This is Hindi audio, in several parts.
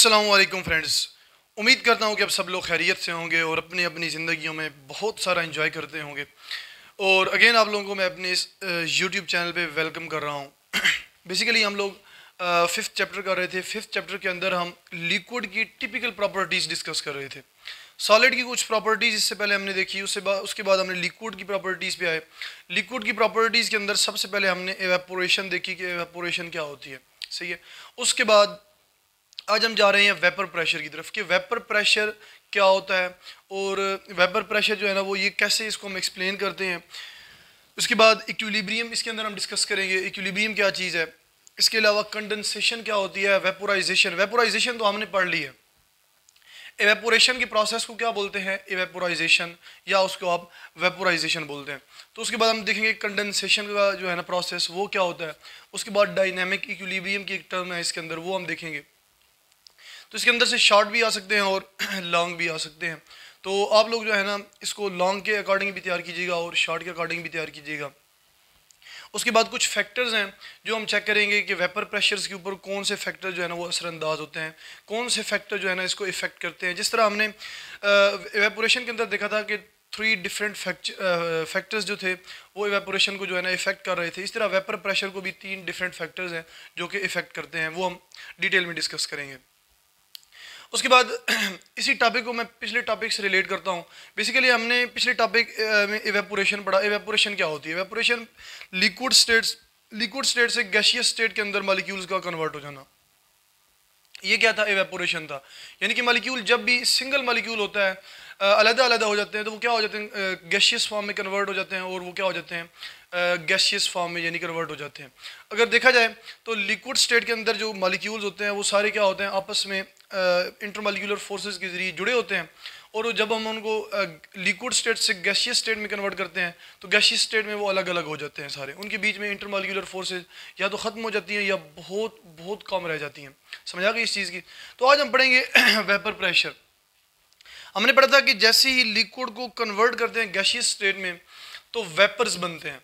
अस्सलाम वालेकुम फ्रेंड्स। उम्मीद करता हूँ कि आप सब लोग खैरियत से होंगे और अपनी अपनी ज़िंदगियों में बहुत सारा एंजॉय करते होंगे। और अगेन आप लोगों को मैं अपने इस यूट्यूब चैनल पे वेलकम कर रहा हूँ। बेसिकली हम लोग फिफ्थ चैप्टर कर रहे थे। फिफ्थ चैप्टर के अंदर हम लिक्विड की टिपिकल प्रॉपर्टीज़ डिस्कस कर रहे थे। सॉलिड की कुछ प्रॉपर्टीज़ इससे पहले हमने देखी, उसके बाद हमने लिक्विड की प्रॉपर्टीज़ पे आए। लिक्विड की प्रॉपर्टीज़ के अंदर सबसे पहले हमने एवेपोरेशन देखी कि एवेपोरेशन क्या होती है। सही है। उसके बाद आज हम जा रहे हैं वेपर प्रेशर की तरफ कि वेपर प्रेशर क्या होता है और वेपर प्रेशर जो है ना वो ये कैसे इसको हम एक्सप्लेन करते हैं। उसके बाद इक्विलिब्रियम इसके अंदर हम डिस्कस करेंगे, इक्विलिब्रियम क्या चीज़ है। इसके अलावा कंडेंसेशन क्या होती है, वेपोराइजेशन। वेपोराइजेशन तो हमने पढ़ ली है। एवेपोरेशन की प्रोसेस को क्या बोलते हैं, एवेपोराइजेशन, या उसको आप वेपोराइजेशन बोलते हैं। तो उसके बाद हम देखेंगे कंडेंसेशन का जो है ना प्रोसेस वो क्या होता है। उसके बाद डायनेमिक इक्विलिब्रियम की एक टर्म है इसके अंदर, वो हम देखेंगे। तो इसके अंदर से शॉर्ट भी आ सकते हैं और लॉन्ग भी आ सकते हैं। तो आप लोग जो है ना इसको लॉन्ग के अकॉर्डिंग भी तैयार कीजिएगा और शॉर्ट के अकॉर्डिंग भी तैयार कीजिएगा। उसके बाद कुछ फैक्टर्स हैं जो हम चेक करेंगे कि वेपर प्रेशर्स के ऊपर कौन से फैक्टर जो है ना वो असरअंदाज होते हैं, कौन से फैक्टर जो है ना इसको इफेक्ट करते हैं। जिस तरह हमने एवेपोरेशन के अंदर देखा था कि 3 डिफरेंट फैक्टर्स जो थे वो एवेपोरेशन को जो है ना इफेक्ट कर रहे थे, इस तरह वेपर प्रेशर को भी 3 डिफरेंट फैक्टर्स हैं जो कि इफेक्ट करते हैं। वो हम डिटेल में डिस्कस करेंगे। उसके बाद इसी टॉपिक को मैं पिछले टॉपिक से रिलेट करता हूँ। बेसिकली हमने पिछले टॉपिक में एवेपोरेशन पढ़ा। एवेपोरेशन क्या होती है? एवेपोरेशन लिक्विड स्टेट से गैसियस स्टेट के अंदर मॉलिक्यूल्स का कन्वर्ट हो जाना, ये क्या था, एवेपोरेशन था। यानी कि मॉलिक्यूल जब भी सिंगल मॉलिक्यूल होता है अलग अलग हो जाते हैं तो वो क्या हो जाते हैं, गैसियस फॉर्म में कन्वर्ट हो जाते हैं और वो क्या हो जाते हैं, गैसियस फॉर्म में यानी कन्वर्ट हो जाते हैं। अगर देखा जाए तो लिक्विड स्टेट के अंदर जो मॉलिक्यूल्स होते हैं वो सारे क्या होते हैं, आपस में इंटरमॉलिक्यूलर फोर्सेस के जरिए जुड़े होते हैं। और जब हम उनको लिक्विड स्टेट से गैसियस स्टेट में कन्वर्ट करते हैं तो गैसियस स्टेट में वो अलग अलग हो जाते हैं सारे। उनके बीच में इंटरमॉलिक्यूलर फोर्सेस या तो ख़त्म हो जाती हैं या बहुत बहुत कम रह जाती हैं। समझ आ गई इस चीज़ की। तो आज हम पढ़ेंगे वेपर प्रेशर। हमने पढ़ा था कि जैसे ही लिक्विड को कन्वर्ट करते हैं गैसियस स्टेट में तो वेपर्स बनते हैं।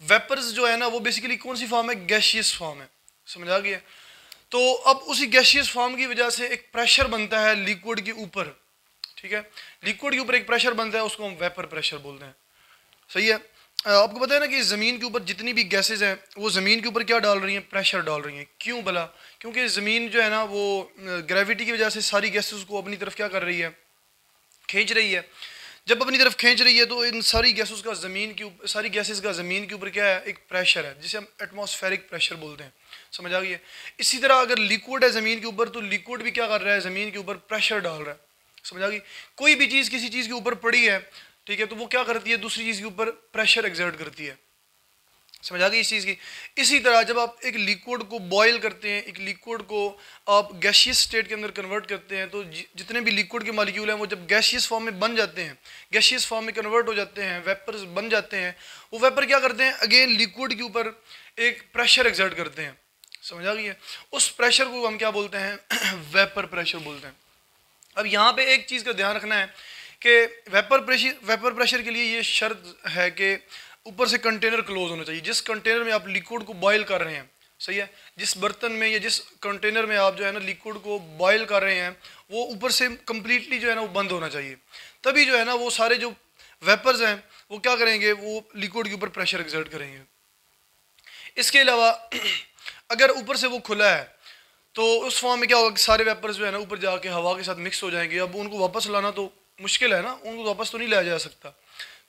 वेपर्स जो है ना वो बेसिकली कौन सी फॉर्म है, गैसियस फॉर्म है। समझ आ गया। तो अब उसी गैसियस फॉर्म की वजह से एक प्रेशर बनता है लिक्विड के ऊपर। ठीक है, लिक्विड के ऊपर एक प्रेशर बनता है, उसको हम वेपर प्रेशर बोलते हैं। सही है। आपको पता है ना कि ज़मीन के ऊपर जितनी भी गैसेज हैं वो ज़मीन के ऊपर क्या डाल रही हैं, प्रेशर डाल रही हैं। क्यों भला? क्योंकि ज़मीन जो है ना वो ग्रेविटी की वजह से सारी गैसेज को अपनी तरफ क्या कर रही है, खींच रही है। जब अपनी तरफ खींच रही है तो इन सारी गैसेस का ज़मीन के ऊपर, सारी गैसेस का ज़मीन के ऊपर क्या है, एक प्रेशर है जिसे हम एटमॉस्फेरिक प्रेशर बोलते हैं। समझ आ गई है। इसी तरह अगर लिक्विड है ज़मीन के ऊपर तो लिक्विड भी क्या कर रहा है, ज़मीन के ऊपर प्रेशर डाल रहा है। समझ आ गई। कोई भी चीज़ किसी चीज़ के ऊपर पड़ी है, ठीक है, तो वो क्या करती है, दूसरी चीज़ के ऊपर प्रेशर एक्सर्ट करती है। समझ आ गई इस चीज़ की। इसी तरह जब आप एक लिक्विड को बॉयल करते हैं, एक लिक्विड को आप गैसियस स्टेट के अंदर कन्वर्ट करते हैं तो जितने भी लिक्विड के मॉलिक्यूल हैं वो जब गैसियस फॉर्म में बन जाते हैं, गैसियस फॉर्म में कन्वर्ट हो जाते हैं, वेपर्स बन जाते हैं, वो वेपर क्या करते हैं, अगेन लिक्विड के ऊपर एक प्रेशर एक्सर्ट करते हैं। समझ आ गई है। उस प्रेशर को हम क्या बोलते हैं, वेपर प्रेशर बोलते हैं। अब यहाँ पे एक चीज़ का ध्यान रखना है कि वेपर प्रेशर के लिए ये शर्त है कि ऊपर से कंटेनर क्लोज होना चाहिए। जिस कंटेनर में आप लिक्विड को बॉयल कर रहे हैं, सही है, जिस बर्तन में या जिस कंटेनर में आप जो है ना लिक्विड को बॉयल कर रहे हैं वो ऊपर से कम्प्लीटली जो है ना वो बंद होना चाहिए। तभी जो है ना वो सारे जो वेपर्स हैं वो क्या करेंगे, वो लिक्विड के ऊपर प्रेशर एक्सर्ट करेंगे। इसके अलावा अगर ऊपर से वो खुला है तो उस फॉर्म में क्या होगा, सारे वेपर्स जो है ना ऊपर जाके हवा के साथ मिक्स हो जाएंगे। अब उनको वापस लाना तो मुश्किल है ना, उनको वापस तो नहीं लाया जा सकता।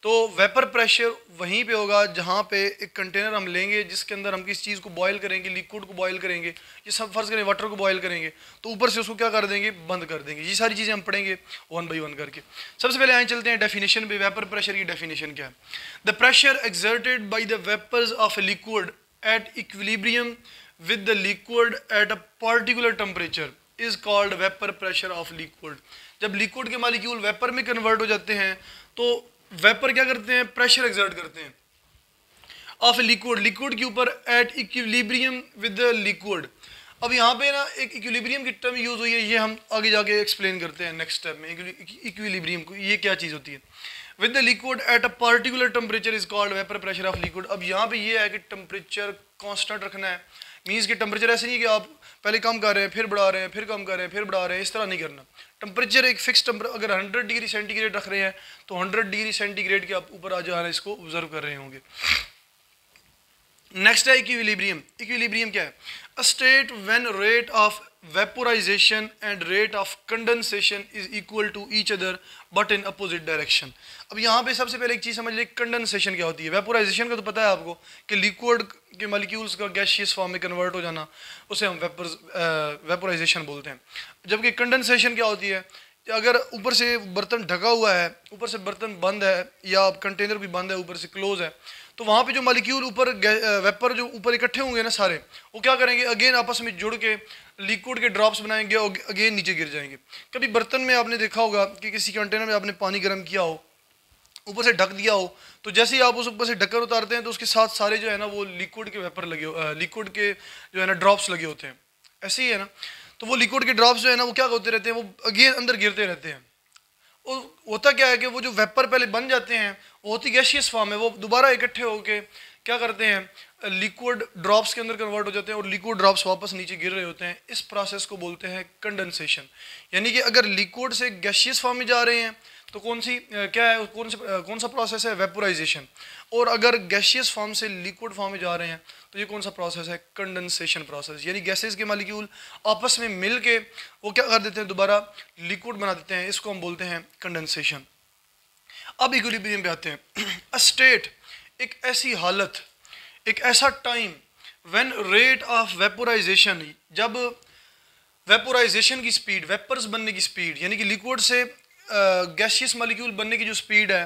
तो वेपर प्रेशर वहीं पे होगा जहाँ पे एक कंटेनर हम लेंगे जिसके अंदर हम किसी चीज़ को बॉयल करेंगे, लिक्विड को बॉयल करेंगे, ये सब फर्ज करें वाटर को बॉयल करेंगे तो ऊपर से उसको क्या कर देंगे, बंद कर देंगे। ये सारी चीज़ें हम पढ़ेंगे वन बाई वन करके। सबसे पहले आए चलते हैं डेफिनेशन पे। वेपर प्रेशर की डेफिनेशन क्या है? The pressure exerted by the vapours of a liquid at equilibrium with the liquid at a particular temperature is called vapor pressure of liquid। जब लिक्विड के मॉलिक्यूल वेपर में कन्वर्ट हो जाते हैं तो वेपर क्या करते हैं, प्रेशर एक्सर्ट करते हैं ऑफ लिक्विड, लिक्विड के ऊपर at equilibrium with the liquid. अब यहाँ पे ना एक इक्विलिब्रियम की टर्म यूज हुई है, ये हम आगे जाके एक्सप्लेन करते हैं नेक्स्ट स्टेप में। इक्विलिब्रियम को ये क्या चीज़ होती है, with the liquid at a particular temperature is called vapour pressure of liquid. अब यहाँ पे ये है कि टेम्परेचर कांस्टेंट रखना है, मीन्स कि टेम्परेचर ऐसे नहीं है कि आप पहले कम कर रहे हैं फिर बढ़ा रहे हैं फिर कम कर रहे हैं फिर बढ़ा रहे हैं, इस तरह नहीं करना। टेम्परेचर एक फिक्स टेम्परेचर, अगर 100 डिग्री सेंटीग्रेड रख रहे हैं तो 100 डिग्री सेंटीग्रेड के आप ऊपर आ जो है ना इसको ऑब्जर्व कर रहे होंगे। नेक्स्ट है इक्विलिब्रियम। इक्विलिब्रियम क्या है? A state when rate of vaporization and rate of condensation is equal to each other but in opposite direction. अब यहाँ पे सबसे पहले एक चीज़ समझ ले, कंडेंसेशन क्या होती है। वेपोराइजेशन का तो पता है आपको कि लिक्विड के मॉलिक्यूल्स का गैसियस फॉर्म में कन्वर्ट हो जाना, उसे हम वेपोराइजेशन बोलते हैं। जबकि कंडेंसेशन क्या होती है? अगर ऊपर से बर्तन ढका हुआ है, ऊपर से बर्तन बंद है या कंटेनर भी बंद है, ऊपर से क्लोज है, तो वहाँ पे जो मॉलिक्यूल ऊपर वेपर जो ऊपर इकट्ठे होंगे ना सारे, वो क्या करेंगे? अगेन आपस में जुड़ के लिक्विड के ड्रॉप्स बनाएंगे और अगेन नीचे गिर जाएंगे। कभी बर्तन में आपने देखा होगा कि किसी कंटेनर में आपने पानी गर्म किया हो, ऊपर से ढक दिया हो, तो जैसे ही आप उस ऊपर से ढक्कन उतारते हैं तो उसके साथ सारे जो है ना वो लिक्विड के वेपर लगे, लिक्विड के जो है ना ड्रॉप्स लगे होते हैं। ऐसे ही है ना, तो वो लिक्विड के ड्रॉप्स जो है ना वो क्या होते रहते हैं, वो अगेन अंदर गिरते रहते हैं। और होता क्या है कि वो जो वेपर पहले बन जाते हैं वो होती गैसियस फॉर्म है, वो दोबारा इकट्ठे होके क्या करते हैं? लिक्विड ड्रॉप्स के अंदर कन्वर्ट हो जाते हैं और लिक्विड ड्रॉप्स वापस नीचे गिर रहे होते हैं। इस प्रोसेस को बोलते हैं कंडेंसेशन। यानी कि अगर लिक्विड से गैसियस फॉर्म में जा रहे हैं तो कौन सा प्रोसेस है? वेपोराइजेशन। और अगर गैसियस फॉर्म से लिक्विड फॉर्म में जा रहे हैं तो ये कौन सा प्रोसेस है? Condensation process. यानी गैसेस के मॉलिक्यूल आपस में मिल के वो क्या कर देते हैं? दोबारा लिक्विड बना देते हैं। इसको हम बोलते हैं कंडेंसेशन। अब इक्विलिब्रियम पे आते हैं। अ स्टेट, एक ऐसी हालत, एक ऐसा time when rate of vaporisation, जब वेपोराइजेशन की स्पीड, वेपर्स बनने की स्पीड, यानी कि लिक्विड से गैसियस मॉलिक्यूल बनने की जो स्पीड है,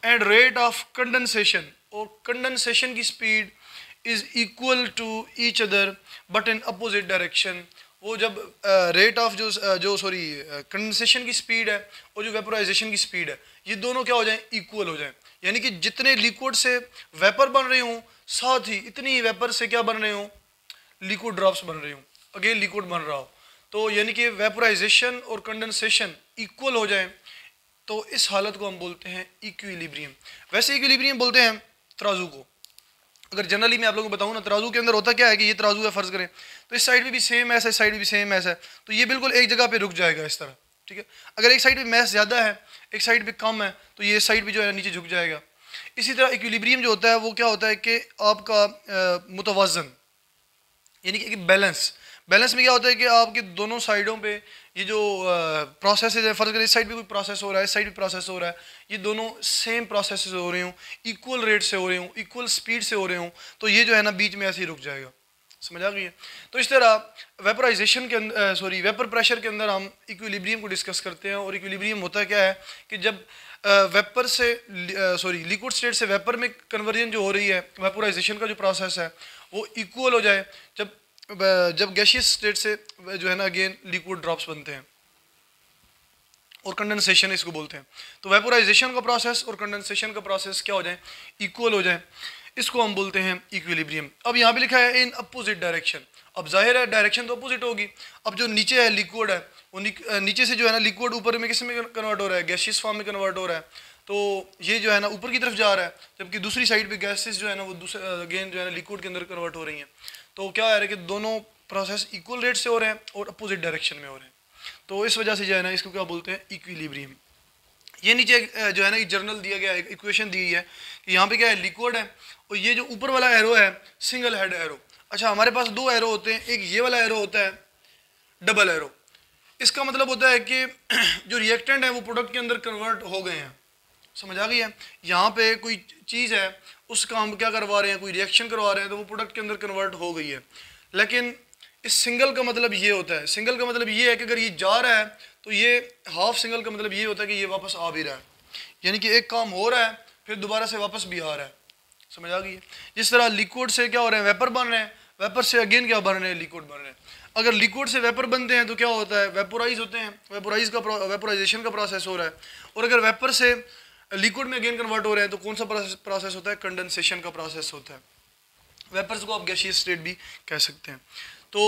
एंड रेट ऑफ कंडेंसेशन, और कंडेंसेशन की speed is equal to each other but in opposite direction. वो जब रेट ऑफ कंडेंसेशन की स्पीड है और जो वेपोराइजेशन की स्पीड है, ये दोनों क्या हो जाएं? इक्वल हो जाएं। यानी कि जितने लिक्विड से वेपर बन रहे हों, साथ ही इतनी वेपर से क्या बन रहे हों? लिक्विड ड्रॉप्स बन रहे हों, अगेन लिक्विड बन रहा हो। तो यानी कि वेपोराइजेशन और कंडेंसेशन इक्वल हो जाए, तो इस हालत को हम बोलते हैं इक्विलिब्रियम। वैसे इक्विलिब्रियम बोलते हैं तराजू को। अगर जनरली मैं आप लोगों को बताऊं ना, तराजू के अंदर होता क्या है कि ये तराजू है फर्ज करें, तो इस साइड पे भी सेम ऐसा, इस साइड पे भी सेम ऐसा है, तो ये बिल्कुल एक जगह पे रुक जाएगा इस तरह, ठीक है। अगर एक साइड पे मैस ज़्यादा है, एक साइड पे कम है, तो ये साइड पे जो है नीचे झुक जाएगा। इसी तरह इक्विलिब्रियम जो होता है वो क्या होता है कि आपका मुतवाज़न, यानी कि बैलेंस। बैलेंस में क्या होता है कि आपके दोनों साइडों पे ये जो प्रोसेस है, फर्ज करें इस साइड पे कोई प्रोसेस हो रहा है, इस साइड पे प्रोसेस हो रहा है, ये दोनों सेम प्रोसेस हो रहे हों, इक्वल रेट से हो रहे हों, इक्वल स्पीड से हो रहे हों, तो ये जो है ना बीच में ऐसे ही रुक जाएगा। समझ आ गई है? तो इस तरह वेपराइजेशन के अंदर वेपर प्रेशर के अंदर हम इक्विलिब्रियम को डिस्कस करते हैं। और इक्विलिब्रियम होता क्या है कि जब वेपर से लिक्विड स्टेट से वेपर में कन्वर्जन जो हो रही है, वेपोराइजेशन का जो प्रोसेस है वो इक्वल हो जाए, जब गैसियस स्टेट से जो है ना अगेन लिक्विड ड्रॉप्स बनते हैं, और कंडेंसेशन इसको बोलते हैं। तो वेपोराइजेशन का प्रोसेस और कंडेंसेशन का प्रोसेस क्या हो जाए? इक्वल हो जाए, इसको हम बोलते हैं इक्विलिब्रियम। अब यहाँ पे लिखा है इन अपोजिट डायरेक्शन। अब जाहिर है डायरेक्शन तो अपोजिट होगी। अब जो नीचे है लिक्विड है, वो नीचे से जो है ना लिक्विड ऊपर में किस में कन्वर्ट हो रहा है? गैसियस फॉर्म में कन्वर्ट हो रहा है, तो ये जो है ना ऊपर की तरफ जा रहा है, जबकि दूसरी साइड पे गैसेस जो है ना वो दूसरे अगेन जो है ना लिक्विड के अंदर कन्वर्ट हो रही हैं। तो क्या है कि दोनों प्रोसेस इक्वल रेट से हो रहे हैं और अपोजिट डायरेक्शन में हो रहे हैं, तो इस वजह से जो है ना इसको क्या बोलते हैं? इक्विलिब्रियम। ये नीचे जो है ना जर्नल दिया गया है, इक्वेशन दी गई है कि यहाँ पे क्या है? लिक्विड है, और ये जो ऊपर वाला एरो है सिंगल हेड एरो। अच्छा, हमारे पास दो एरो होते हैं, एक ये वाला एरो होता है डबल एरो। इसका मतलब होता है कि जो रिएक्टेंट है वो प्रोडक्ट के अंदर कन्वर्ट हो गए हैं। समझ आ गई है? यहाँ पे कोई चीज़ है, उसका हम क्या करवा रहे हैं? कोई रिएक्शन करवा रहे हैं, तो वो प्रोडक्ट के अंदर कन्वर्ट हो गई है। लेकिन इस सिंगल का मतलब ये होता है, सिंगल का मतलब ये है कि अगर ये जा रहा है तो ये हाफ सिंगल का मतलब ये होता है कि ये वापस आ भी रहा है, यानी कि एक काम हो रहा है फिर दोबारा से वापस भी आ रहा है। समझ आ गई है? जिस तरह लिक्विड से क्या हो रहे हैं? वेपर बन रहे हैं, वेपर से अगेन क्या बन रहे हैं? लिक्विड बन रहे हैं। अगर लिक्विड से वेपर बनते हैं तो क्या होता है? वेपोराइज होते हैं, वेपोराइजेशन का प्रोसेस हो रहा है। और अगर वेपर से लिक्विड में अगेन कन्वर्ट हो रहे हैं तो कौन सा प्रोसेस होता है? कंडेंसेशन का प्रोसेस होता है। वेपर्स को आप गैसियस स्टेट भी कह सकते हैं। तो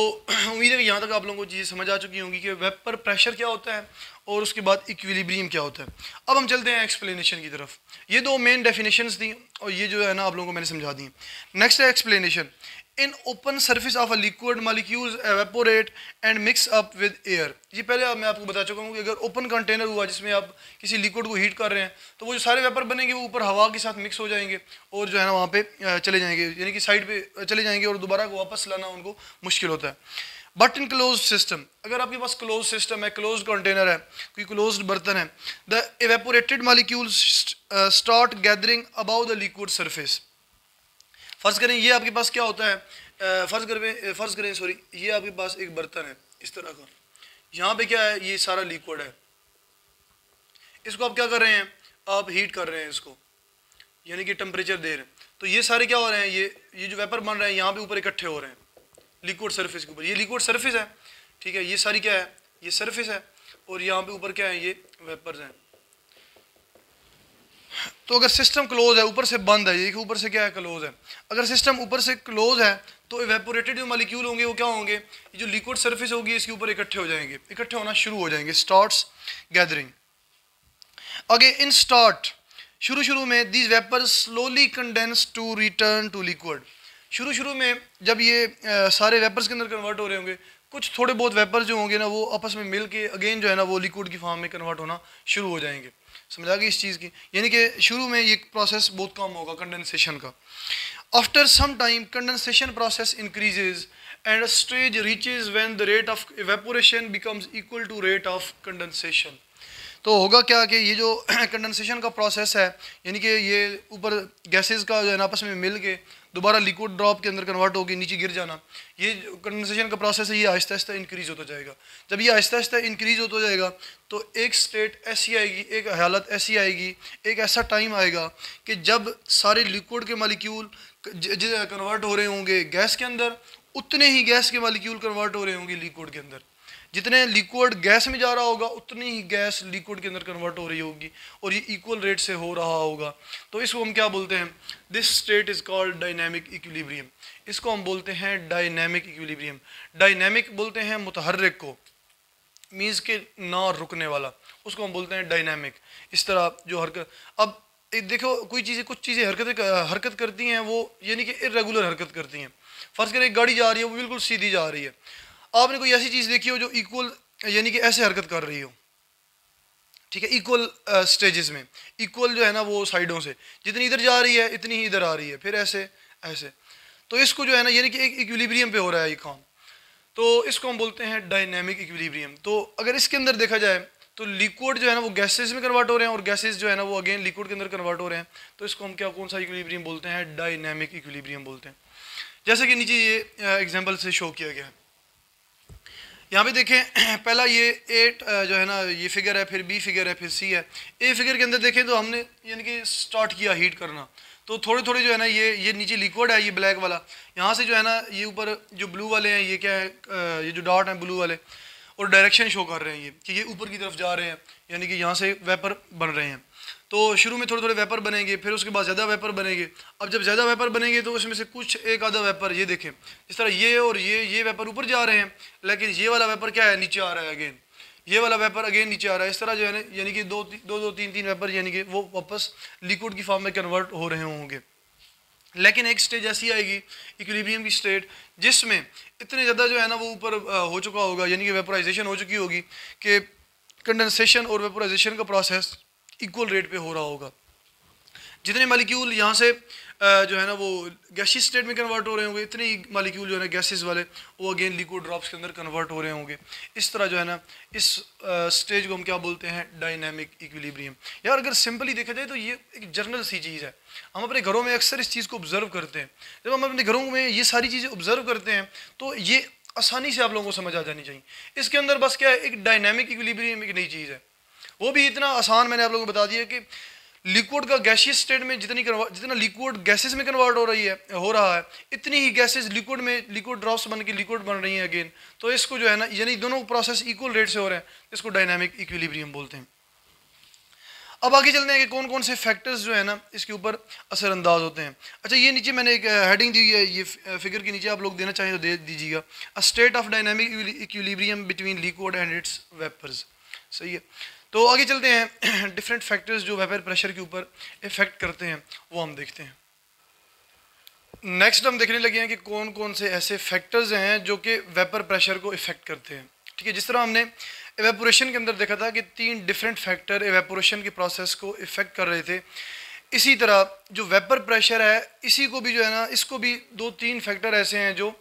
उम्मीद है कि यहाँ तक आप लोगों को चीज़ें समझ आ चुकी होंगी कि वेपर प्रेशर क्या होता है और उसके बाद इक्विलिब्रियम क्या होता है। अब हम चलते हैं एक्सप्लेनेशन की तरफ। ये दो मेन डेफिनेशंस थी और ये जो है ना आप लोगों को मैंने समझा दी। नेक्स्ट है explanation. In open surface of a liquid molecules evaporate and mix up with air. ये पहले मैं आपको बता चुका हूँ कि अगर ओपन कंटेनर हुआ जिसमें आप किसी लिक्विड को हीट कर रहे हैं तो वो जो सारे वेपर बनेंगे वो ऊपर हवा के साथ मिक्स हो जाएंगे और जो है ना वहाँ पे चले जाएंगे, यानी कि साइड पे चले जाएंगे और दोबारा वापस लाना उनको मुश्किल होता है। बट इन क्लोज सिस्टम, अगर आपके पास क्लोज सिस्टम है, क्लोज कंटेनर है, कोई क्लोज बर्तन है, the evaporated molecules start gathering about the liquid surface. फ़र्ज़ करें ये आपके पास क्या होता है, फ़र्ज़ करें सॉरी, ये आपके पास एक बर्तन है इस तरह का, यहाँ पे क्या है, ये सारा लिक्विड है, इसको आप क्या कर रहे हैं, आप हीट कर रहे हैं इसको, यानी कि टेम्परेचर दे रहे हैं, तो ये सारे क्या हो रहे हैं, ये जो वेपर बन रहे हैं यहाँ पे ऊपर इकट्ठे हो रहे हैं लिक्विड सरफेस के ऊपर। ये लिक्विड सरफेस है, ठीक है, ये सारी क्या है, ये सरफेस है और यहाँ पे ऊपर क्या है, ये वेपर्स हैं। तो अगर सिस्टम क्लोज है, ऊपर से बंद है, ये ऊपर से क्या है, क्लोज है, अगर सिस्टम ऊपर से क्लोज है तो इवेपोरेटेड जो मॉलिक्यूल होंगे वो क्या होंगे, ये जो लिक्विड सरफेस होगी इसके ऊपर इकट्ठे हो जाएंगे, इकट्ठे होना शुरू हो जाएंगे, starts gathering. Again in start, शुरू में these vapours slowly condense to return to liquid. शुरू में जब ये सारे वेपर्स के अंदर कन्वर्ट हो रहे होंगे, कुछ थोड़े बहुत वेपर जो होंगे ना वो आपस में मिल के अगेन जो है ना वो लिक्विड की फॉर्म में कन्वर्ट होना शुरू हो जाएंगे। समझा गई इस चीज़ की, यानी कि शुरू में ये प्रोसेस बहुत कम होगा कंडेंसेशन का। After some time condensation process increases and stage reaches when the rate of evaporation becomes equal to rate of condensation. तो होगा क्या कि ये जो कंडेंसेशन का प्रोसेस है, यानी कि ये ऊपर गैसेस का जो है ना आपस में मिल के दोबारा लिक्विड ड्रॉप के अंदर कन्वर्ट होकर नीचे गिर जाना, ये कंडेंसेशन का प्रोसेस है, ये आहिस्ता आहिस्ता इंक्रीज़ होता जाएगा। जब ये आहिस्ता आहिस्ता इंक्रीज़ होता जाएगा तो एक स्टेट ऐसी आएगी, एक हालत ऐसी आएगी, एक ऐसा टाइम आएगा कि जब सारे लिक्विड के मॉलिक्यूल कन्वर्ट हो रहे होंगे गैस के अंदर, उतने ही गैस के मॉलिक्यूल कन्वर्ट हो रहे होंगे लिक्विड के अंदर। जितने लिक्विड गैस में जा रहा होगा उतनी ही गैस लिक्विड के अंदर कन्वर्ट हो रही होगी और ये इक्वल रेट से हो रहा होगा। तो इसको हम क्या बोलते हैं, this state is called dynamic equilibrium. इसको हम बोलते हैं डायनेमिक इक्विलिब्रियम। डायनेमिक बोलते हैं मुतहर्रिक को, मीन्स के ना रुकने वाला, उसको हम बोलते हैं डायनेमिक। इस तरह जो हरकत, अब देखो कोई चीज़ें, कुछ चीज़ें हरकत करती हैं वो यानी कि इर्रेगुलर हरकत करती हैं। फ़र्ज़ करें एक गाड़ी जा रही है, वो बिल्कुल सीधी जा रही है, आपने कोई ऐसी चीज़ देखी हो जो इक्वल यानी कि ऐसे हरकत कर रही हो, ठीक है, इक्वल स्टेजेस में, इक्वल जो है ना वो साइडों से, जितनी इधर जा रही है इतनी ही इधर आ रही है, फिर ऐसे ऐसे, तो इसको जो है ना यानी कि एक इक्विलिब्रियम पे हो रहा है ये काम, तो इसको हम बोलते हैं डायनेमिक इक्विलिब्रियम। तो अगर इसके अंदर देखा जाए तो लिक्विड जो है ना वो गैसेस में कन्वर्ट हो रहे हैं और गैसेस जो है ना वो अगेन लिक्विड के अंदर कन्वर्ट हो रहे हैं, तो इसको हम क्या, कौन सा इक्विलिब्रियम बोलते हैं, डायनेमिक इक्विलिब्रियम बोलते हैं। जैसे कि नीचे ये एग्जाम्पल से शो किया गया है, यहाँ पे देखें, पहला ये 8 जो है ना ये फिगर है, फिर बी फिगर है, फिर सी है। ए फिगर के अंदर देखें तो हमने यानी कि स्टार्ट किया हीट करना, तो थोड़े थोड़े जो है ना ये नीचे लिक्विड है, ये ब्लैक वाला, यहाँ से जो है ना ये ऊपर जो ब्लू वाले हैं ये क्या है, ये जो डॉट हैं ब्लू वाले, और डायरेक्शन शो कर रहे हैं ये कि ये ऊपर की तरफ जा रहे हैं, यानी कि यहाँ से वेपर बन रहे हैं। तो शुरू में थोड़े थोड़े वेपर बनेंगे, फिर उसके बाद ज़्यादा वेपर बनेंगे। अब जब ज़्यादा वेपर बनेंगे तो उसमें से कुछ एक आधा वेपर, ये देखें इस तरह ये और ये वेपर ऊपर जा रहे हैं, लेकिन ये वाला वेपर क्या है, नीचे आ रहा है अगेन, ये वाला वेपर अगेन नीचे आ रहा है। इस तरह जो है ना यानी कि दो तीन वेपर यानी कि वो वापस लिक्विड की फॉर्म में कन्वर्ट हो रहे होंगे। लेकिन एक स्टेज ऐसी आएगी इक्विलिब्रियम की स्टेट जिसमें इतने ज़्यादा जो है ना वो ऊपर हो चुका होगा, यानी कि वेपराइजेशन हो चुकी होगी कि कंडेंसेशन और वेपराइजेशन का प्रोसेस इक्वल रेट पे हो रहा होगा। जितने मॉलिक्यूल यहाँ से जो है ना वो गैसियस स्टेट में कन्वर्ट हो रहे होंगे, इतने ही मॉलिक्यूल जो है ना गैसेस वाले वो अगेन लिक्विड ड्रॉप्स के अंदर कन्वर्ट हो रहे होंगे। इस तरह जो है ना इस स्टेज को हम क्या बोलते हैं, डायनामिक इक्विलिब्रियम। यार अगर सिंपली देखा जाए तो ये एक जनरल सी चीज़ है, हम अपने घरों में अक्सर इस चीज़ को ऑब्जर्व करते हैं। जब हम अपने घरों में ये सारी चीज़ें ऑब्जर्व करते हैं तो ये आसानी से आप लोगों को समझ आ जानी चाहिए। इसके अंदर बस क्या है, एक डायनामिक इक्विलिब्रियम एक नई चीज़ है, वो भी इतना आसान मैंने आप लोगों को बता दिया कि लिक्विड का गैसियस स्टेट में जितना लिक्विड गैसेस में कन्वर्ट हो रहा है इतनी ही गैसेस लिक्विड में लिक्विड ड्रॉप्स बन के लिक्विड बन रही हैं अगेन। तो इसको जो है ना यानी दोनों प्रोसेस इक्वल रेट से हो रहे हैं, इसको डायनामिक इक्विलिब्रियम बोलते हैं। अब आगे चलते हैं कि कौन कौन से फैक्टर्स जो है ना इसके ऊपर असरअंदाज होते हैं। अच्छा ये नीचे मैंने एक हेडिंग दी है, ये फिगर के नीचे आप लोग देना चाहें तो दे दीजिएगा, a state of dynamic equilibrium between liquid and its vapours. सही है, तो आगे चलते हैं, डिफरेंट फैक्टर्स जो वेपर प्रेशर के ऊपर इफेक्ट करते हैं वो हम देखते हैं। नेक्स्ट हम देखने लगे हैं कि कौन कौन से ऐसे फैक्टर्स हैं जो कि वेपर प्रेशर को इफ़ेक्ट करते हैं। ठीक है, जिस तरह हमने एवेपोरेशन के अंदर देखा था कि 3 डिफरेंट फैक्टर एवेपोरेशन के प्रोसेस को इफ़ेक्ट कर रहे थे, इसी तरह जो वेपर प्रेशर है इसी को भी जो है ना, इसको भी 2-3 फैक्टर ऐसे हैं जो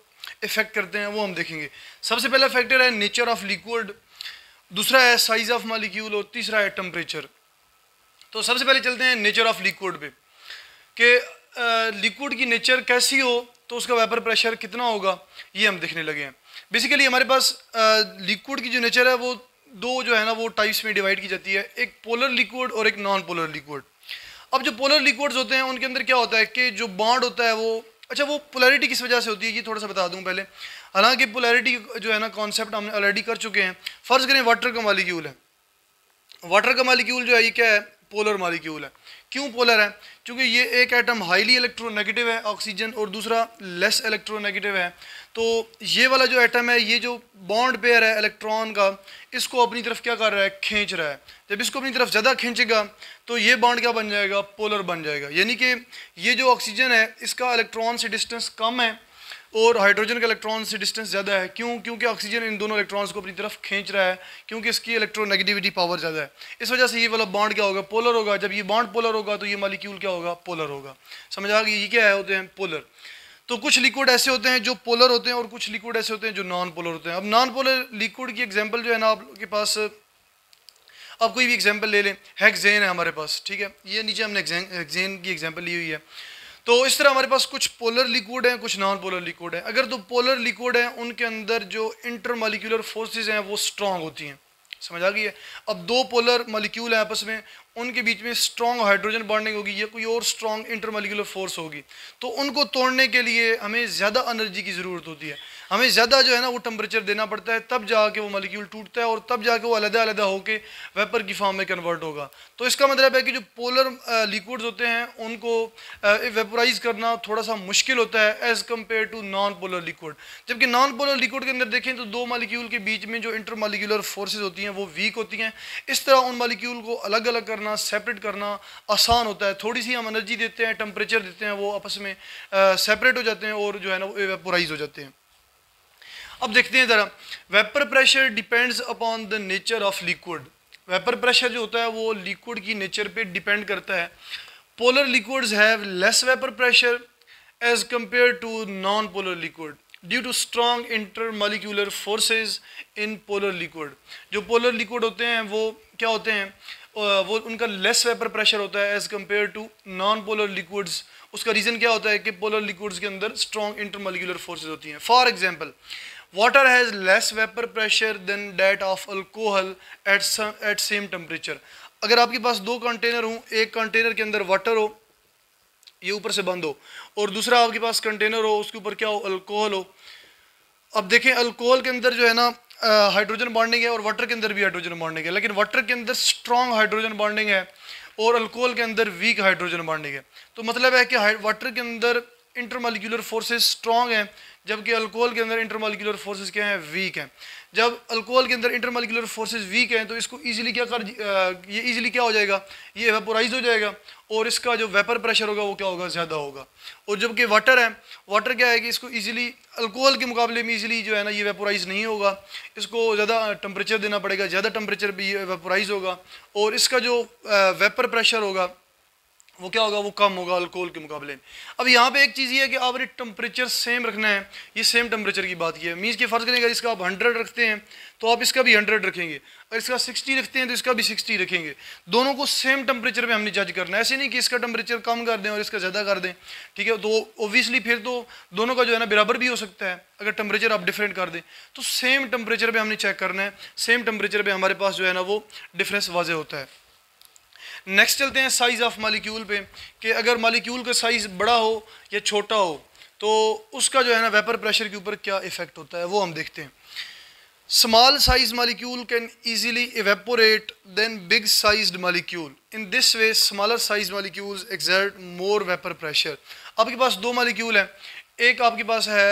इफ़ेक्ट करते हैं, वो हम देखेंगे। सबसे पहला फैक्टर है नेचर ऑफ लिक्विड, दूसरा है साइज ऑफ मॉलिक्यूल और तीसरा है टेम्परेचर। तो सबसे पहले चलते हैं नेचर ऑफ लिक्विड पे कि लिक्विड की नेचर कैसी हो तो उसका वेपर प्रेशर कितना होगा, ये हम देखने लगे हैं। बेसिकली हमारे पास लिक्विड की जो नेचर है वो दो जो है ना वो टाइप्स में डिवाइड की जाती है, एक पोलर लिक्विड और एक नॉन पोलर लिक्विड। अब जो पोलर लिक्विड्स होते हैं उनके अंदर क्या होता है कि जो बॉन्ड होता है वो, अच्छा वो पोलैरिटी किस वजह से होती है ये थोड़ा सा बता दूं पहले। हालांकि पोलैरिटी जो है ना कॉन्सेप्ट हमने ऑलरेडी कर चुके हैं। फर्ज करें वाटर का मॉलिक्यूल है, वाटर का मॉलिक्यूल जो है ये क्या है, पोलर मॉलिक्यूल है। क्यों पोलर है? क्योंकि ये एक एटम हाईली इलेक्ट्रोनेगेटिव है ऑक्सीजन और दूसरा लेस इलेक्ट्रोनेगेटिव है। तो ये वाला जो एटम है, ये जो बॉन्ड पेयर है इलेक्ट्रॉन का, इसको अपनी तरफ क्या कर रहा है, खींच रहा है। जब इसको अपनी तरफ ज़्यादा खींचेगा तो ये बॉन्ड क्या बन जाएगा, पोलर बन जाएगा। यानी कि ये जो ऑक्सीजन है इसका इलेक्ट्रॉन से डिस्टेंस कम है और हाइड्रोजन का इलेक्ट्रॉन से डिस्टेंस ज़्यादा है। क्यों? क्योंकि ऑक्सीजन इन दोनों इलेक्ट्रॉन्स को अपनी तरफ खींच रहा है, क्योंकि इसकी इलेक्ट्रोनेगेटिविटी पावर ज़्यादा है। इस वजह से ये वाला बॉन्ड क्या होगा, पोलर होगा। जब ये बॉन्ड पोलर होगा तो ये मॉलिक्यूल क्या होगा, पोलर होगा। समझ आ गई? ये क्या है, होते हैं पोलर। तो कुछ लिक्विड ऐसे होते हैं जो पोलर होते हैं और कुछ लिक्विड ऐसे होते हैं जो नॉन पोलर होते हैं। अब नॉन पोलर लिक्विड की एग्जांपल जो है ना आपके पास, आप कोई भी एग्जांपल ले लें, हेक्सेन है हमारे पास, ठीक है, ये नीचे हमने हेक्सेन की एग्जांपल ली हुई है। तो इस तरह हमारे पास कुछ पोलर लिक्विड हैं, कुछ नॉन पोलर लिक्विड हैं। अगर तो पोलर लिक्विड हैं उनके अंदर जो इंटरमॉलिक्यूलर फोर्सेस हैं वो स्ट्रॉन्ग होती हैं। समझ आ गई है? अब दो पोलर मॉलिक्यूल हैं आपस में, उनके बीच में स्ट्रॉन्ग हाइड्रोजन बॉन्डिंग होगी या कोई और स्ट्रॉन्ग इंटरमॉलिक्यूलर फोर्स होगी। तो उनको तोड़ने के लिए हमें ज़्यादा एनर्जी की ज़रूरत होती है, हमें ज़्यादा जो है ना वो टेम्परेचर देना पड़ता है, तब जाके वो मॉलिक्यूल टूटता है और तब जाके वो अलग-अलग होकर वेपर की फॉर्म में कन्वर्ट होगा। तो इसका मतलब है कि जो पोलर लिक्विड्स होते हैं उनको वेपोराइज करना थोड़ा सा मुश्किल होता है as compare to non polar liquid. जबकि नॉन पोलर लिक्विड के अंदर देखें तो दो मॉलिक्यूल के बीच में जो इंटरमॉलिक्यूलर फोर्सेज होती हैं वो वीक होती हैं। इस तरह उन मॉलिक्यूल को अलग अलग करना, सेपरेट करना आसान होता है। थोड़ी सी हम एनर्जी देते हैं, टेम्परेचर देते हैं, वो आपस में सेपरेट हो जाते हैं और जो है ना वो वेपोराइज हो जाते हैं। अब देखते हैं ज़रा, vapour pressure depends upon the nature of liquid. Vapour pressure जो होता है वो लिक्विड की नेचर पे डिपेंड करता है। Polar liquids have less vapour pressure as compare to non polar liquid due to strong intermolecular forces in polar liquid. जो पोलर लिक्विड होते हैं वो क्या होते हैं, वो उनका लेस वेपर प्रेशर होता है as compare to non polar liquids. उसका रीज़न क्या होता है कि पोलर लिक्विड्स के अंदर स्ट्रॉन्ग इंटरमॉलिक्यूलर फोर्सेज होती हैं। For example, water has less vapour pressure than that of alcohol at same temperature. अगर आपके पास दो कंटेनर हों, एक कंटेनर के अंदर वाटर हो, ये ऊपर से बंद हो, और दूसरा आपके पास कंटेनर हो उसके ऊपर क्या हो, अल्कोहल हो। अब देखें अल्कोहल के अंदर जो है ना हाइड्रोजन बॉन्डिंग है और वाटर के अंदर भी हाइड्रोजन बॉन्डिंग है, लेकिन वाटर के अंदर स्ट्रॉन्ग हाइड्रोजन बॉन्डिंग है और अल्कोहल के अंदर वीक हाइड्रोजन बॉन्डिंग है। तो मतलब है कि वाटर के अंदर इंटरमॉलिक्यूलर फोर्सेज स्ट्रॉन्ग हैं जबकि अल्कोहल के अंदर इंटरमॉलिक्यूलर फोर्सेज क्या हैं, वीक हैं। जब अल्कोहल के अंदर इंटरमॉलिक्यूलर फोर्सेज वीक हैं तो इसको इजीली ये इजीली क्या हो जाएगा, ये वेपोराइज हो जाएगा और इसका जो वेपर प्रेशर होगा वो क्या होगा, ज़्यादा होगा। और जबकि वाटर है, वाटर क्या है कि इसको इजीली अल्कोहल के मुकाबले में इजीली जो है ना ये वेपोराइज नहीं होगा, इसको ज़्यादा टेम्परेचर देना पड़ेगा, ज़्यादा टेम्परेचर भी ये वेपोराइज होगा और इसका जो वेपर प्रेशर होगा वो क्या होगा, वो कम होगा अल्कोहल के मुकाबले में। अब यहाँ पे एक चीज़ ये है कि आपने टेम्परेचर सेम रखना है, ये सेम टेम्परेचर की बात की है। मीन्स के फ़र्ज़ करें अगर इसका आप 100 रखते हैं तो आप इसका भी 100 रखेंगे, अगर इसका 60 रखते हैं तो इसका भी 60 रखेंगे। दोनों को सेम टेम्परेचर पे हमने जज करना है, ऐसे नहीं कि इसका टेम्परेचर कम कर दें और इसका ज़्यादा कर दें, ठीक है। तो ओबियसली फिर तो दोनों का जो है ना बराबर भी हो सकता है अगर टेम्परेचर आप डिफरेंट कर दें। तो सेम टेम्परेचर पर हमने चेक करना है, सेम टेम्परेचर पर हमारे पास जो है ना वो डिफरेंस वाज़ेह होता है। नेक्स्ट चलते हैं साइज़ ऑफ मॉलिक्यूल पे कि अगर मॉलिक्यूल का साइज़ बड़ा हो या छोटा हो तो उसका जो है ना वेपर प्रेशर के ऊपर क्या इफेक्ट होता है वो हम देखते हैं। Small size molecule can easily evaporate than big sized molecule. In this way smaller size molecules exert more vapour pressure. आपके पास दो मॉलिक्यूल है, एक आपके पास है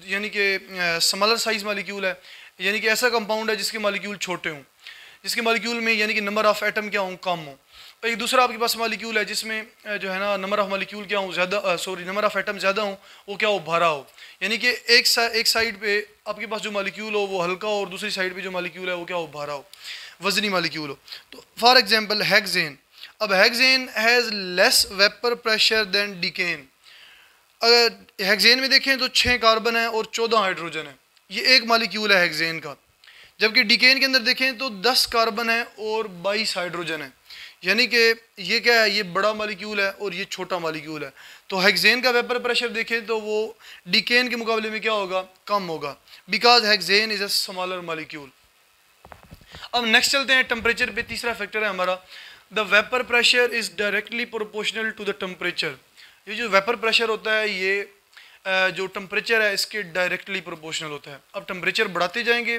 यानी कि स्मॉलर साइज मॉलिक्यूल है, यानी कि ऐसा कंपाउंड है जिसके मॉलिक्यूल छोटे हों, जिसके मॉलिक्यूल में यानी कि नंबर ऑफ एटम क्या हों, कम हो, और एक दूसरा आपके पास मालिक्यूल है जिसमें जो है ना नंबर ऑफ मालिक्यूल क्या हो ज़्यादा, नंबर ऑफ एटम ज़्यादा हो, वो क्या हो, भरा हो। यानी कि एक साइड पे आपके पास जो मालिक्यूल हो वो हल्का हो और दूसरी साइड पे जो मालिक्यूल है वो क्या हो, भरा हो, वजनी मालिक्यूल हो। तो फॉर एग्जांपल हेक्सेन, अब hexane has less vapour pressure than decane. अगर हेक्सेन में देखें तो 6 कार्बन है और 14 हाइड्रोजन है, ये एक मालिक्यूल है हेक्सेन का। जबकि डिकेन के अंदर देखें तो 10 कार्बन है और 22 हाइड्रोजन है। यानी कि ये क्या है, ये बड़ा मालिक्यूल है और ये छोटा मालिक्यूल है। तो हेक्सेन का वेपर प्रेशर देखें तो वो डिकेन के मुकाबले में क्या होगा, कम होगा, because hexane is a smaller molecule. अब नेक्स्ट चलते हैं टेम्परेचर पे। तीसरा फैक्टर है हमारा, the vapour pressure is directly proportional to the temperature. ये जो वेपर प्रेशर होता है ये जो टेम्परेचर है इसके डायरेक्टली प्रोपोर्शनल होता है। अब टेम्परेचर बढ़ाते जाएंगे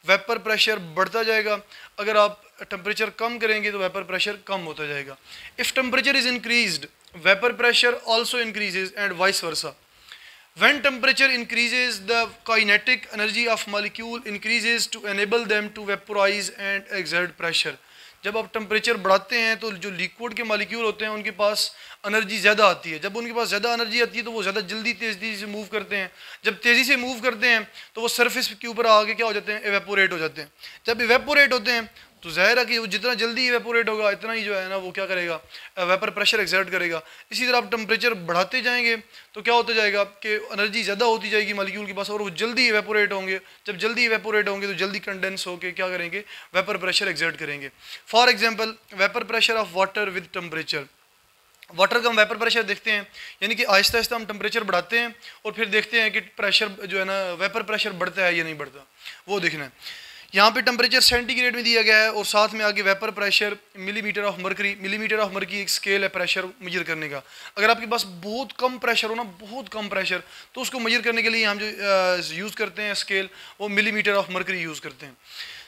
वेपर प्रेशर बढ़ता जाएगा, अगर आप टेम्परेचर कम करेंगे तो वेपर प्रेशर कम होता जाएगा। If temperature is increased vapour pressure also increases and vice versa. When temperature increases, the kinetic energy of molecule increases to enable them to vaporize and exert pressure. जब आप टेम्परेचर बढ़ाते हैं तो जो लिक्विड के मॉलिक्यूल होते हैं उनके पास एनर्जी ज़्यादा आती है। जब उनके पास ज़्यादा एनर्जी आती है तो वो ज़्यादा जल्दी तेज़ी से मूव करते हैं। जब तेज़ी से मूव करते हैं तो वो सरफेस के ऊपर आके क्या हो जाते हैं, एवेपोरेट हो जाते हैं। जब एवेपोरेट होते हैं तो ज़ाहिर है कि वो जितना जल्दी एवेपोरेट होगा इतना ही जो है ना वो क्या करेगा, वेपर प्रेशर एक्सर्ट करेगा। इसी तरह आप टेम्परेचर बढ़ाते जाएंगे तो क्या होता जाएगा कि एनर्जी ज़्यादा होती जाएगी मॉलिक्यूल के पास और वो जल्दी एवेपोरेट होंगे। जब जल्दी एवेपोरेट होंगे तो जल्दी कंडेंस होकर क्या करेंगे, वेपर प्रेशर एक्सर्ट करेंगे। For example vapour pressure of water with temperature. Water का हम वेपर प्रेशर देखते हैं, यानी कि आहिस्ता आहिस्ता हम टेम्परेचर बढ़ाते हैं और फिर देखते हैं कि प्रेशर जो है ना वेपर प्रेशर बढ़ता है या नहीं बढ़ता, वो देखना है। यहाँ पे टेम्परेचर सेंटीग्रेड में दिया गया है और साथ में आगे vapour pressure millimetre of mercury. Millimetre of mercury एक स्केल है प्रेशर मेजर करने का। अगर आपके पास बहुत कम प्रेशर हो ना, बहुत कम प्रेशर, तो उसको मेजर करने के लिए हम जो यूज़ करते हैं स्केल वो मिलीमीटर ऑफ मरकरी यूज़ करते हैं।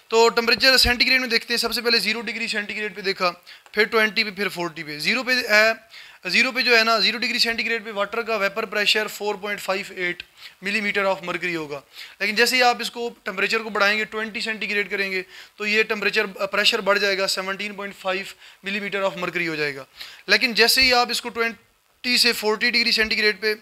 तो टेम्परेचर सेंटीग्रेड में देखते हैं, सबसे पहले 0 डिग्री सेंटीग्रेड पे देखा, फिर 20 पे, फिर 40 पे। 0 पे जो है ना 0 डिग्री सेंटीग्रेड पे वाटर का vapour pressure 4.58 millimetre of mercury होगा। लेकिन जैसे ही आप इसको टेम्परेचर को बढ़ाएंगे 20 सेंटीग्रेड करेंगे तो ये टेम्परेचर प्रेशर बढ़ जाएगा, 17.5 मिलीमीटर ऑफ मरकरी हो जाएगा। लेकिन जैसे ही आप इसको 20 से 40 डिग्री सेंटीग्रेड पे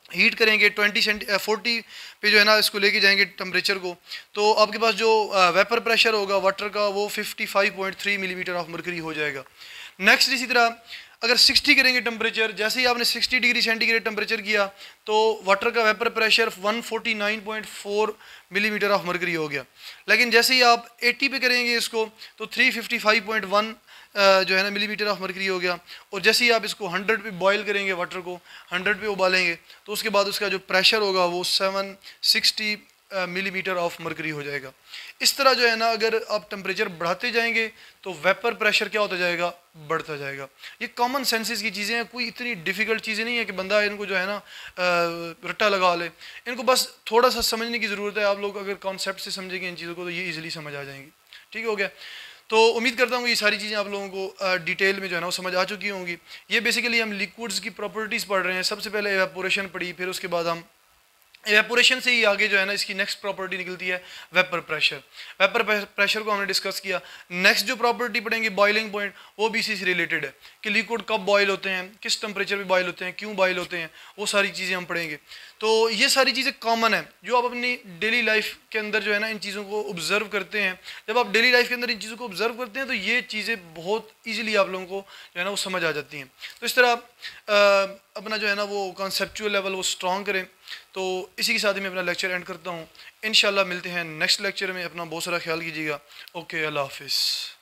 हीट करेंगे, 40 पे जो है ना इसको लेके जाएंगे टेम्परेचर को, तो आपके पास जो वेपर प्रेशर होगा वाटर का वो 55.3 मिलीमीटर ऑफ मरकरी हो जाएगा। नेक्स्ट इसी तरह अगर 60 करेंगे टेम्परेचर, जैसे ही आपने 60 डिग्री सेंटीग्रेड टेम्परेचर किया तो वाटर का vapour pressure 149.4 millimetre of mercury हो गया। लेकिन जैसे ही आप 80 पे करेंगे इसको तो 355.1 जो है ना मिलीमीटर ऑफ मरकरी हो गया। और जैसे ही आप इसको 100 पे बॉयल करेंगे, वाटर को 100 पे उबालेंगे तो उसके बाद उसका जो प्रेशर होगा वो 760 मिलीमीटर ऑफ मरकरी हो जाएगा। इस तरह जो है ना अगर आप टेम्परेचर बढ़ाते जाएंगे तो वेपर प्रेशर क्या होता जाएगा, बढ़ता जाएगा। ये कॉमन सेंसेस की चीज़ें हैं, कोई इतनी डिफ़िकल्ट चीज़ें नहीं है कि बंदा इनको जो है ना रट्टा लगा ले। इनको बस थोड़ा सा समझने की ज़रूरत है। आप लोग अगर कॉन्सेप्ट से समझेंगे इन चीज़ों को तो ये ईजिली समझ आ जाएंगी। ठीक हो गया। तो उम्मीद करता हूँ ये सारी चीज़ें आप लोगों को डिटेल में जो है ना वो समझ आ चुकी होंगी। ये बेसिकली हम लिक्विड्स की प्रॉपर्टीज़ पढ़ रहे हैं। सबसे पहले एवेपोरेशन पढ़ी, फिर उसके बाद हम एवेपोरेशन से ही आगे जो है ना इसकी नेक्स्ट प्रॉपर्टी निकलती है वेपर प्रेशर। वेपर प्रेशर को हमने डिस्कस किया। नेक्स्ट जो प्रॉपर्टी पढ़ेंगे बॉइलिंग पॉइंट, वो भी इसी से रिलेटेड है कि लिक्विड कब बॉयल होते हैं, किस टेम्परेचर पे बॉयल होते हैं, क्यों बॉयल होते हैं, वो सारी चीज़ें हम पढ़ेंगे। तो ये सारी चीज़ें कॉमन है जो आप अपनी डेली लाइफ के अंदर जो है ना इन चीज़ों को ऑब्जर्व करते हैं। जब आप डेली लाइफ के अंदर इन चीज़ों को ऑब्जर्व करते हैं तो ये चीज़ें बहुत ईजिली आप लोगों को जो है ना वो समझ आ जाती हैं। तो इस तरह अपना जो है ना वो कॉन्सेप्चुअल लेवल वो स्ट्रॉन्ग करें। तो इसी के साथ ही मैं अपना लेक्चर एंड करता हूँ। इंशाल्लाह मिलते हैं नेक्स्ट लेक्चर में। अपना बहुत सारा ख्याल कीजिएगा। ओके, अल्लाह हाफिज़।